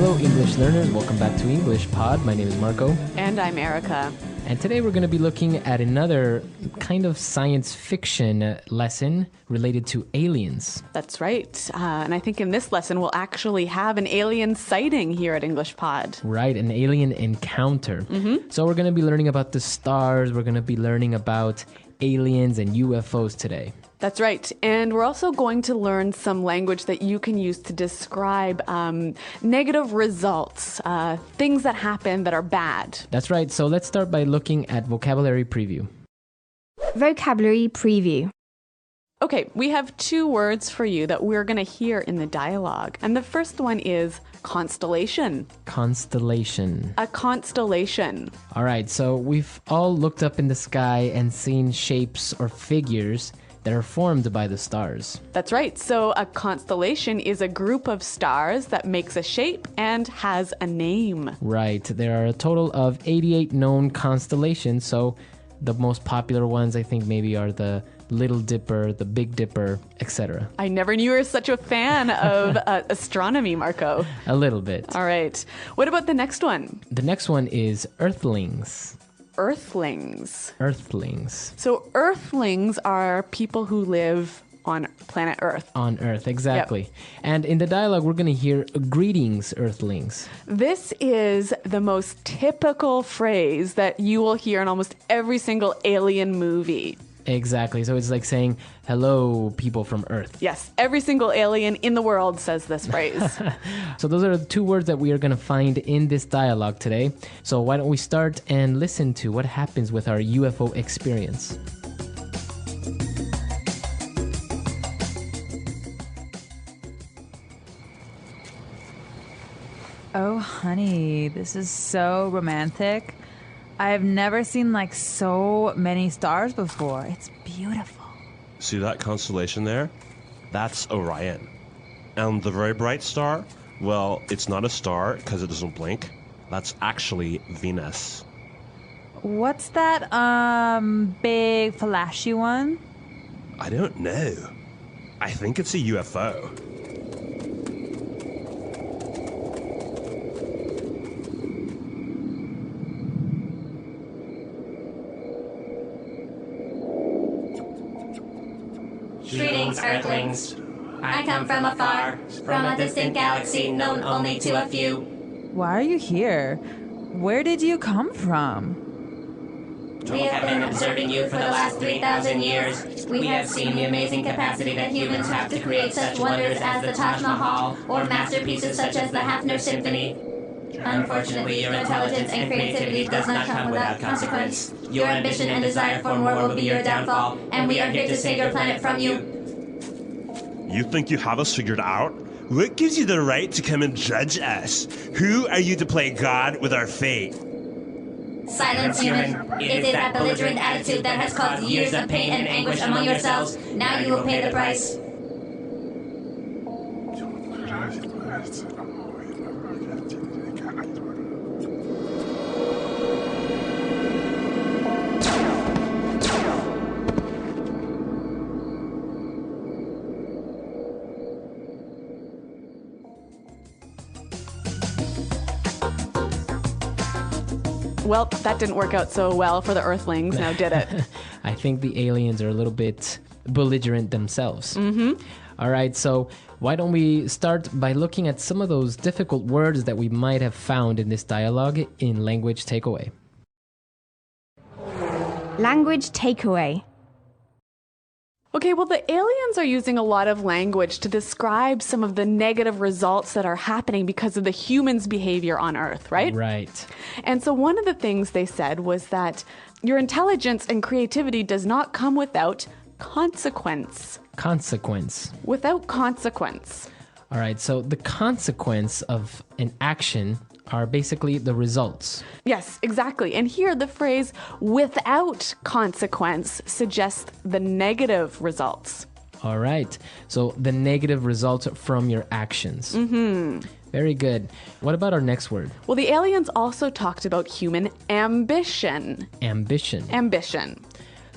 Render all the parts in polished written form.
Hello, English learners. Welcome back to English Pod. My name is Marco. And I'm Erica. And today we're going to be looking at another kind of science fiction lesson related to aliens. That's right. And I think in this lesson we'll actually have an alien sighting here at English Pod. Right, an alien encounter. So we're going to be learning about the stars. We're going to be learning about aliens and UFOs today. That's right. And we're also going to learn some language that you can use to describe negative results, things that happen that are bad. That's right. So let's start by looking at vocabulary preview. Vocabulary preview. Okay, we have two words for you that we're going to hear in the dialogue. And the first one is constellation. Constellation. A constellation. All right. So we've all looked up in the sky and seen shapes or figures that are formed by the stars. That's right. So a constellation is a group of stars that makes a shape and has a name. Right. There are a total of 88 known constellations. So the most popular ones, I think, maybe are the Little Dipper, the Big Dipper, etc. I never knew you were such a fan of astronomy, Marco. A little bit. All right. What about the next one? The next one is Earthlings. Earthlings. Earthlings. So Earthlings are people who live on planet Earth. On Earth, exactly. Yep. And in the dialogue, we're going to hear greetings, Earthlings. This is the most typical phrase that you will hear in almost every single alien movie. Exactly. So it's like saying, hello, people from Earth. Yes, every single alien in the world says this phrase. So those are the two words that we are going to find in this dialogue today. So why don't we start and listen to what happens with our UFO experience. Oh, honey, this is so romantic. I've never seen like so many stars before. It's beautiful. See that constellation there? That's Orion. And the very bright star? Well, it's not a star because it doesn't blink. That's actually Venus. What's that, big flashy one? I don't know. I think it's a UFO. Greetings, Earthlings. I come from afar, from a distant galaxy known only to a few. Why are you here? Where did you come from? We have been observing you for the last 3,000 years. We have seen the amazing capacity that humans have to create such wonders as the Taj Mahal or masterpieces such as the Hafner Symphony. Unfortunately, your intelligence and creativity does not come without consequence. Your ambition and desire for more will be your downfall, and we are here to save your planet from you. You think you have us figured out? What gives you the right to come and judge us? Who are you to play God with our fate? Silence, human. It is that belligerent attitude that has caused years of pain and anguish among yourselves. Now you will pay the price. Well, that didn't work out so well for the Earthlings, now did it? I think the aliens are a little bit belligerent themselves. All right, so why don't we start by looking at some of those difficult words that we might have found in this dialogue in Language Takeaway. Language takeaway. Okay, well, the aliens are using a lot of language to describe some of the negative results that are happening because of the humans' behavior on Earth, right? Right. And so one of the things they said was that your intelligence and creativity does not come without consequence. Consequence. Without consequence. All right, so the consequence of an action are basically the results. Yes, exactly. And here the phrase without consequence suggests the negative results. All right, so the negative results from your actions. Very good. What about our next word? Well, the aliens also talked about human ambition. Ambition. Ambition.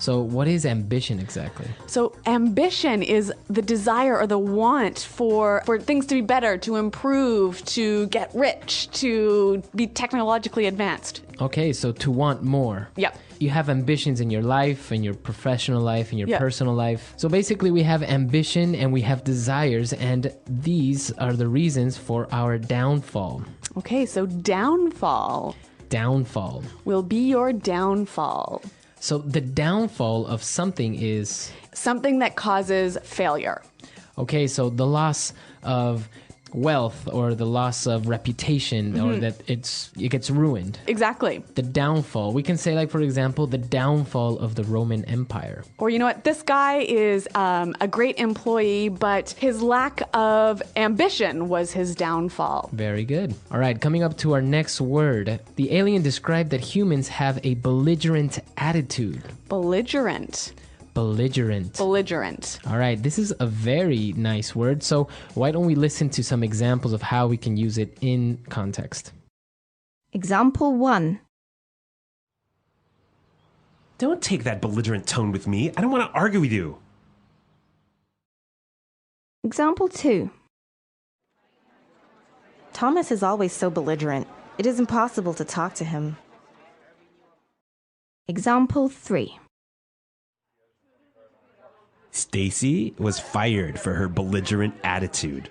So what is ambition exactly? So ambition is the desire or the want for things to be better, to improve, to get rich, to be technologically advanced. Okay, so to want more. Yep. You have ambitions in your life, in your professional life, in your Yeah. personal life. So basically we have ambition and we have desires, and these are the reasons for our downfall. Okay, so downfall Downfall. will be your downfall. So the downfall of something is... Something that causes failure. Okay, so the loss of wealth or the loss of reputation or that it gets ruined. Exactly. The downfall. We can say, like, for example, the downfall of the Roman Empire. Or you know what? This guy is a great employee, but his lack of ambition was his downfall. Very good. All right, coming up to our next word. The alien described that humans have a belligerent attitude. Belligerent. Belligerent. Belligerent. All right, this is a very nice word. So why don't we listen to some examples of how we can use it in context? Example 1. Don't take that belligerent tone with me. I don't want to argue with you. Example 2. Thomas is always so belligerent. It is impossible to talk to him. Example 3. Stacy was fired for her belligerent attitude.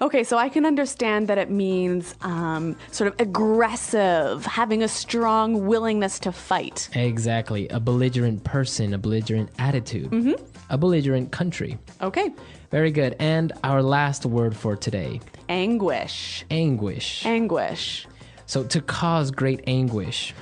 Okay, so I can understand that it means sort of aggressive, having a strong willingness to fight. Exactly. A belligerent person, a belligerent attitude. A belligerent country. Okay. Very good. And our last word for today. Anguish. Anguish. Anguish. So to cause great anguish.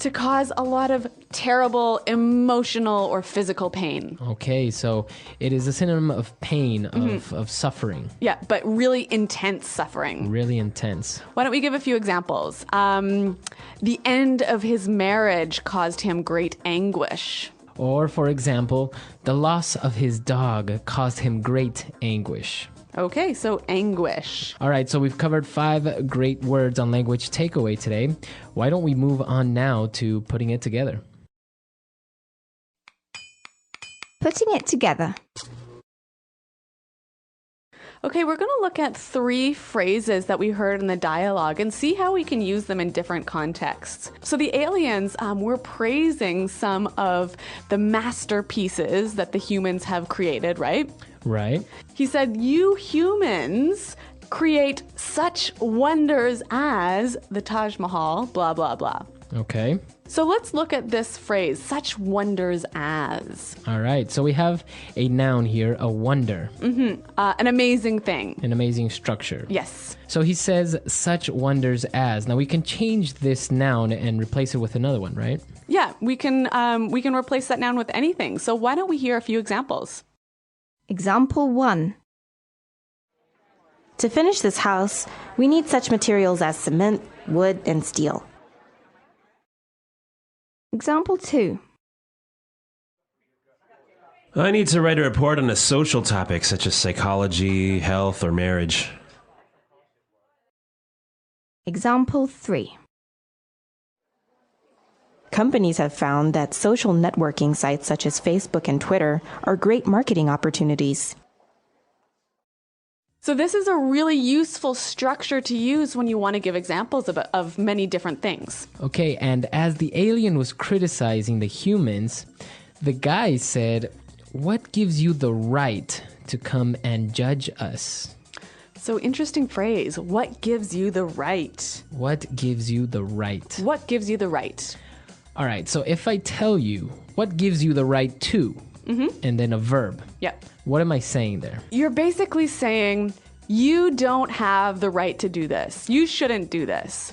To cause a lot of terrible emotional or physical pain. Okay, so it is a synonym of pain, of suffering. Yeah, but really intense suffering. Really intense. Why don't we give a few examples? The end of his marriage caused him great anguish. Or, for example, the loss of his dog caused him great anguish. Okay, so anguish. All right, so we've covered 5 great words on language takeaway today. Why don't we move on now to putting it together? Putting it together. Okay, we're going to look at 3 phrases that we heard in the dialogue and see how we can use them in different contexts. So the aliens were praising some of the masterpieces that the humans have created, right? Right. He said, you humans create such wonders as the Taj Mahal, blah, blah, blah. Okay. So let's look at this phrase, such wonders as. All right, so we have a noun here, a wonder. An amazing thing. An amazing structure. Yes. So he says such wonders as. Now we can change this noun and replace it with another one, right? Yeah, we can replace that noun with anything. So why don't we hear a few examples? Example 1. To finish this house, we need such materials as cement, wood, and steel. Example 2. I need to write a report on a social topic such as psychology, health, or marriage. Example 3. Companies have found that social networking sites such as Facebook and Twitter are great marketing opportunities. So this is a really useful structure to use when you want to give examples of many different things. Okay, and as the alien was criticizing the humans, the guy said, "What gives you the right to come and judge us?" So interesting phrase. What gives you the right? What gives you the right? What gives you the right? All right, so if I tell you, what gives you the right to, and then a verb, Yeah. what am I saying there? You're basically saying, you don't have the right to do this. You shouldn't do this.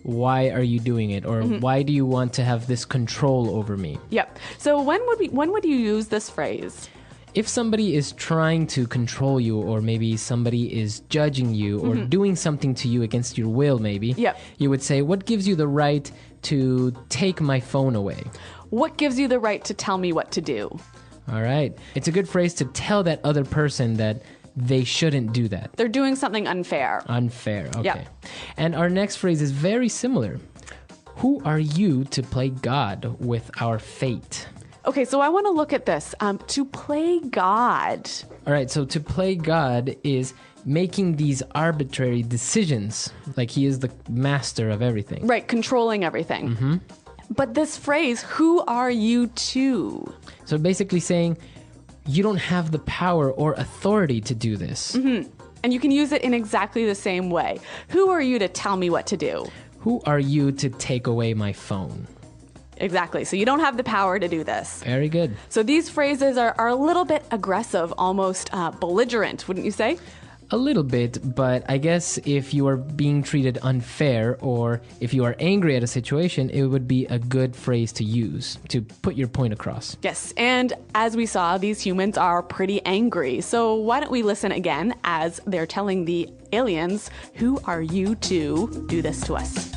Why are you doing it? Or why do you want to have this control over me? Yep. So when would you use this phrase? If somebody is trying to control you, or maybe somebody is judging you or doing something to you against your will, maybe, Yep. you would say, what gives you the right to take my phone away? What gives you the right to tell me what to do? All right. It's a good phrase to tell that other person that they shouldn't do that. They're doing something unfair. Unfair. Okay. Yeah. And our next phrase is very similar. Who are you to play God with our fate? Okay, so I want to look at this. To play God. All right, so to play God is making these arbitrary decisions, like he is the master of everything. Right, controlling everything. Mm-hmm. But this phrase, who are you to? So basically saying, you don't have the power or authority to do this. Mm-hmm. And you can use it in exactly the same way. Who are you to tell me what to do? Who are you to take away my phone? Exactly. So you don't have the power to do this. Very good. So these phrases are a little bit aggressive, almost belligerent, wouldn't you say? A little bit, but I guess if you are being treated unfair or if you are angry at a situation, it would be a good phrase to use to put your point across. Yes, and as we saw, these humans are pretty angry. So why don't we listen again as they're telling the aliens, who are you to do this to us?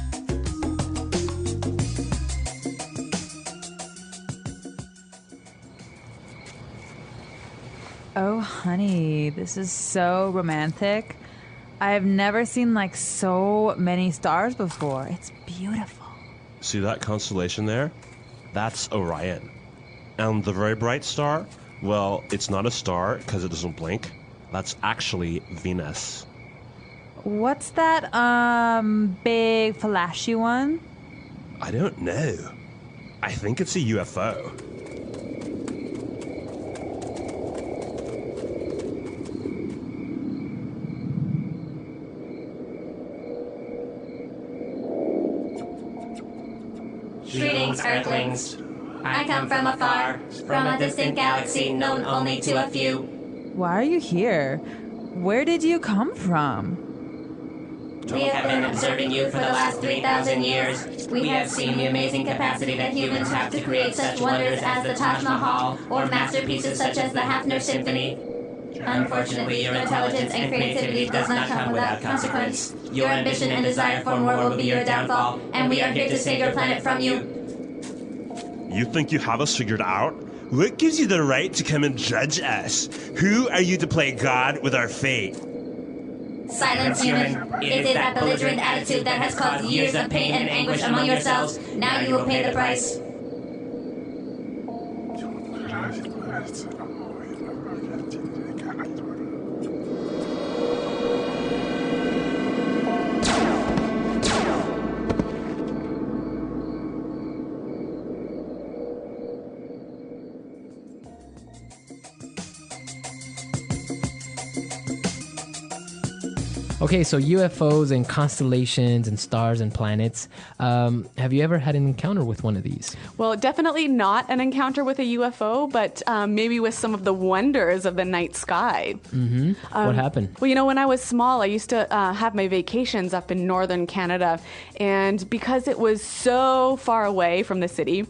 Oh, honey, this is so romantic. I've never seen like so many stars before. It's beautiful. See that constellation there? That's Orion. And the very bright star? Well, it's not a star because it doesn't blink. That's actually Venus. What's that, big flashy one? I don't know. I think it's a UFO. Greetings, Earthlings. I come from afar, from a distant galaxy known only to a few. Why are you here? Where did you come from? We have been observing you for the last 3,000 years. We have seen the amazing capacity that humans have to create such wonders as the Taj Mahal or masterpieces such as the Hafner Symphony. Unfortunately, your intelligence and creativity does not come without consequence. Your ambition and desire for more will be your downfall, and we are here to save your planet from you. You think you have us figured out? What gives you the right to come and judge us? Who are you to play God with our fate? Silence, human. It is that belligerent attitude that has caused years of pain and anguish among yourselves. Now you will pay the price. Okay, so UFOs and constellations and stars and planets. Have you ever had an encounter with one of these? Well, definitely not an encounter with a UFO, but maybe with some of the wonders of the night sky. Mm-hmm. What happened? Well, you know, when I was small, I used to have my vacations up in northern Canada. And because it was so far away from the city,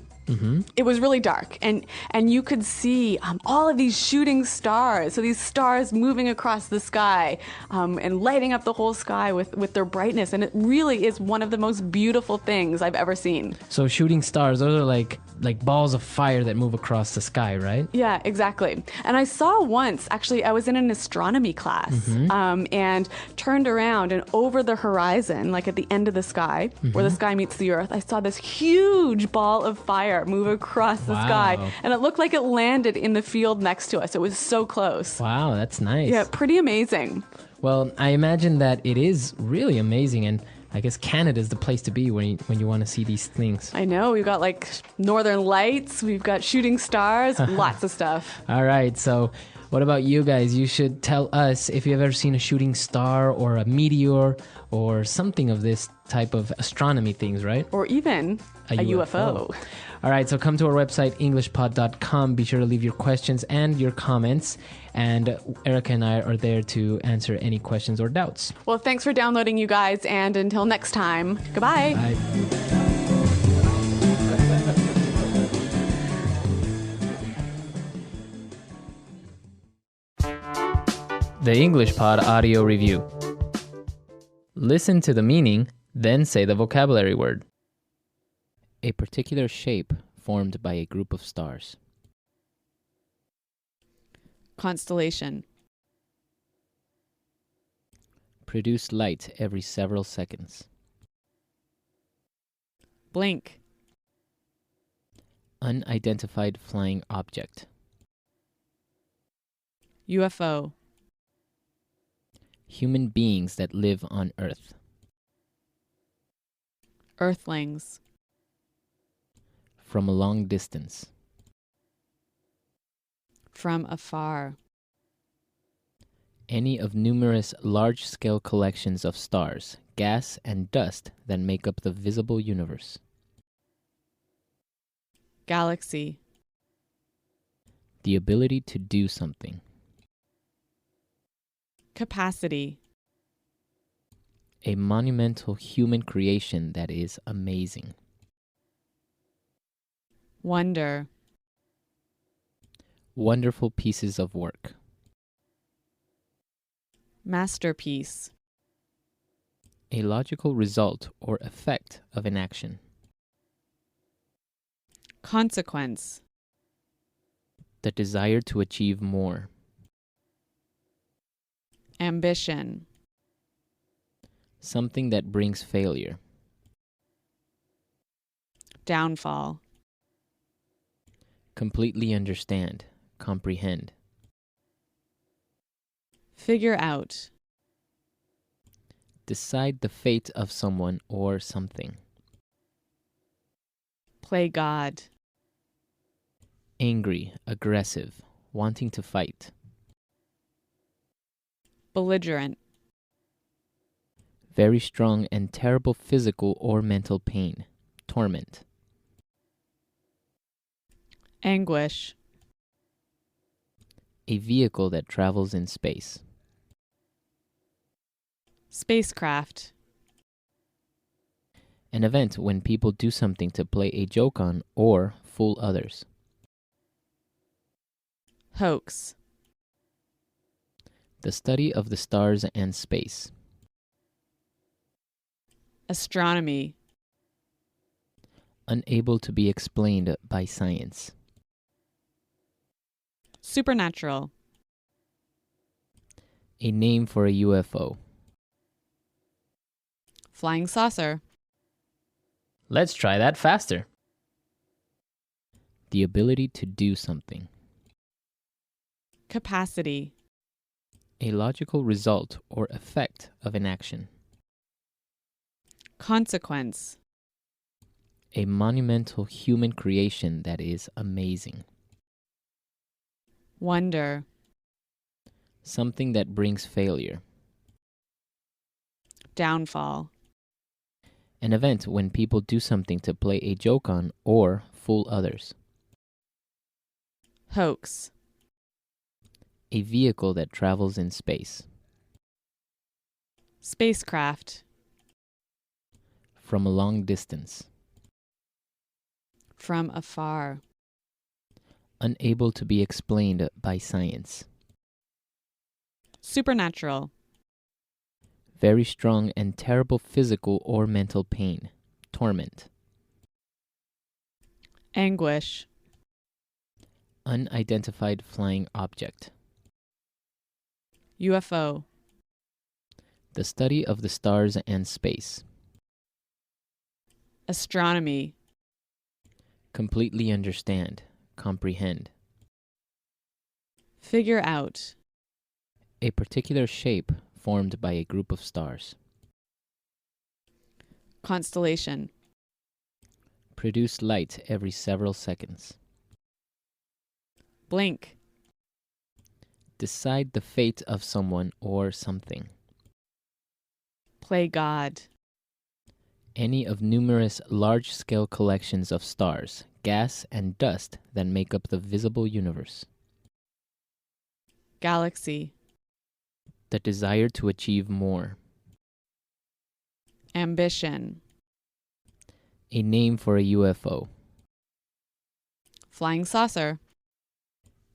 it was really dark, and you could see all of these shooting stars. So these stars moving across the sky and lighting up the whole sky with their brightness. And it really is one of the most beautiful things I've ever seen. So shooting stars, those are like balls of fire that move across the sky, right? Yeah, exactly. And I saw once, actually, I was in an astronomy class and turned around, and over the horizon, like at the end of the sky, where the sky meets the earth, I saw this huge ball of fire move across the sky, and it looked like it landed in the field next to us. It was so close. Wow, that's nice. Yeah, pretty amazing. Well, I imagine that it is really amazing, and I guess Canada is the place to be when you want to see these things. I know. We've got like northern lights, we've got shooting stars, lots of stuff. All right, so what about you guys? You should tell us if you've ever seen a shooting star or a meteor or something of this type of astronomy things, right? Or even a UFO. All right, so come to our website, englishpod.com. Be sure to leave your questions and your comments. And Erica and I are there to answer any questions or doubts. Well, thanks for downloading, you guys. And until next time, goodbye. Bye. The English Pod Audio Review. Listen to the meaning, then say the vocabulary word. A particular shape formed by a group of stars. Constellation. Produce light every several seconds. Blink. Unidentified flying object. UFO. Human beings that live on Earth. Earthlings. From a long distance. From afar. Any of numerous large-scale collections of stars, gas, and dust that make up the visible universe. Galaxy. The ability to do something. Capacity. A monumental human creation that is amazing. Wonder. Wonderful pieces of work. Masterpiece. A logical result or effect of an action. Consequence. The desire to achieve more. Ambition. Something that brings failure. Downfall. Completely understand, comprehend. Figure out. Decide the fate of someone or something. Play God. Angry, aggressive, wanting to fight. Belligerent. Very strong and terrible physical or mental pain, torment. Anguish. A vehicle that travels in space. Spacecraft. An event when people do something to play a joke on or fool others. Hoax. The study of the stars and space. Astronomy. Unable to be explained by science. Supernatural. A name for a UFO. Flying saucer. Let's try that faster. The ability to do something. Capacity. A logical result or effect of an action. Consequence. A monumental human creation that is amazing. Wonder. Something that brings failure. Downfall. An event when people do something to play a joke on or fool others. Hoax. A vehicle that travels in space. Spacecraft. From a long distance. From afar. Unable to be explained by science. Supernatural. Very strong and terrible physical or mental pain, torment. Anguish. Unidentified flying object. UFO. The study of the stars and space. Astronomy. Completely understand, comprehend. Figure out. A particular shape formed by a group of stars. Constellation. Produce light every several seconds. Blink. Decide the fate of someone or something. Play God. Any of numerous large-scale collections of stars, gas, and dust that make up the visible universe. Galaxy. The desire to achieve more. Ambition. A name for a UFO. Flying saucer.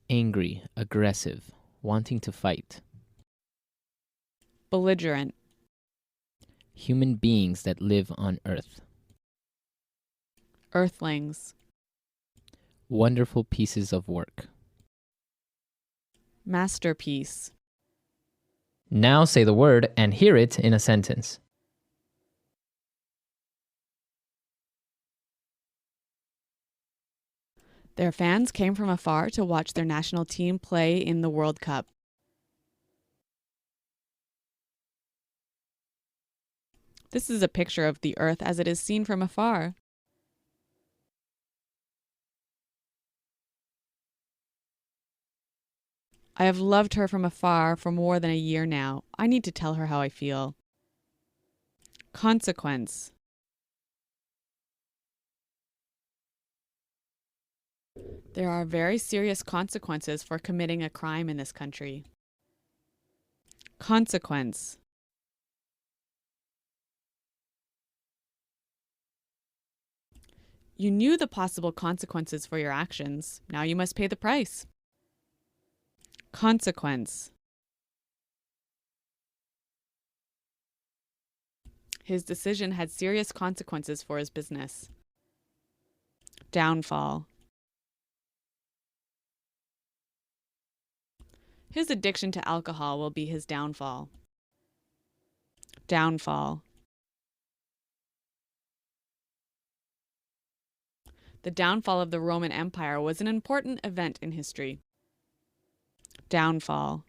Angry, aggressive, wanting to fight. Belligerent. Human beings that live on Earth. Earthlings. Wonderful pieces of work. Masterpiece. Now say the word and hear it in a sentence. Their fans came from afar to watch their national team play in the World Cup. This is a picture of the Earth as it is seen from afar. I have loved her from afar for more than a year now. I need to tell her how I feel. Consequence. There are very serious consequences for committing a crime in this country. Consequence. You knew the possible consequences for your actions. Now you must pay the price. Consequence. His decision had serious consequences for his business. Downfall. His addiction to alcohol will be his downfall. Downfall. The downfall of the Roman Empire was an important event in history. Downfall.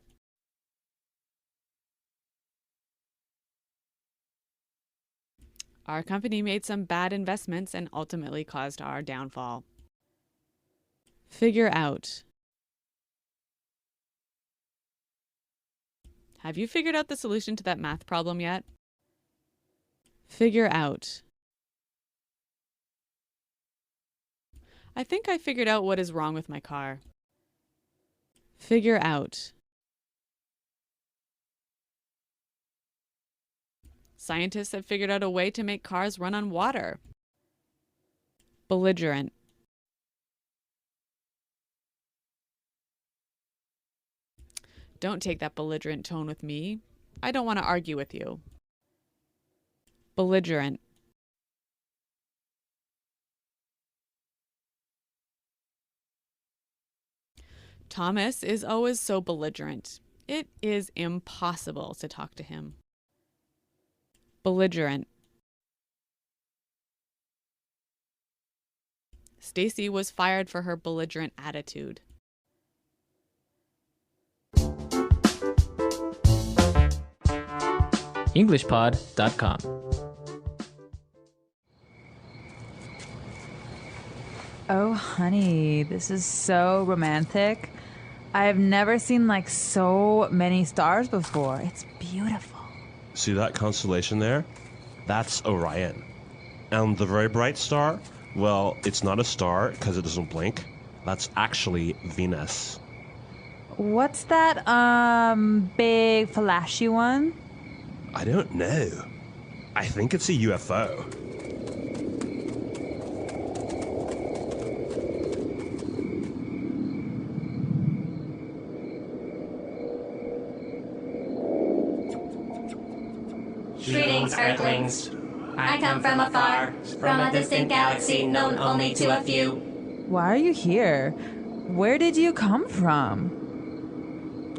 Our company made some bad investments and ultimately caused our downfall. Figure out. Have you figured out the solution to that math problem yet? Figure out. I think I figured out what is wrong with my car. Figure out. Scientists have figured out a way to make cars run on water. Belligerent. Don't take that belligerent tone with me. I don't want to argue with you. Belligerent. Thomas is always so belligerent. It is impossible to talk to him. Belligerent. Stacy was fired for her belligerent attitude. EnglishPod.com. Oh, honey, this is so romantic. I have never seen like so many stars before. It's beautiful. See that constellation there? That's Orion. And the very bright star? Well, it's not a star because it doesn't blink. That's actually Venus. What's that, big flashy one? I don't know. I think it's a UFO. Greetings, Earthlings. I come from afar, from a distant galaxy known only to a few. Why are you here? Where did you come from?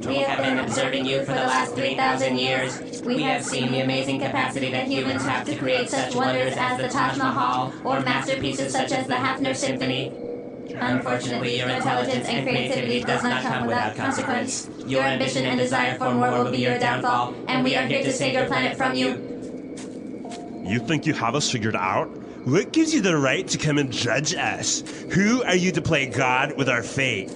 We have been observing you for the last 3,000 years. We have seen the amazing capacity that humans have to create such wonders as the Taj Mahal or masterpieces such as the Hafner Symphony. Unfortunately, your intelligence and creativity does not come without consequence. Your ambition and desire for more will be your downfall, and we are here to save your planet from you. You think you have us figured out? What gives you the right to come and judge us? Who are you to play God with our fate?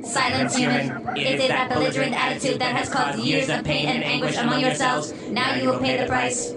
Silence, human. It is that belligerent attitude that has caused years of pain and anguish among yourselves. Now you will pay the price.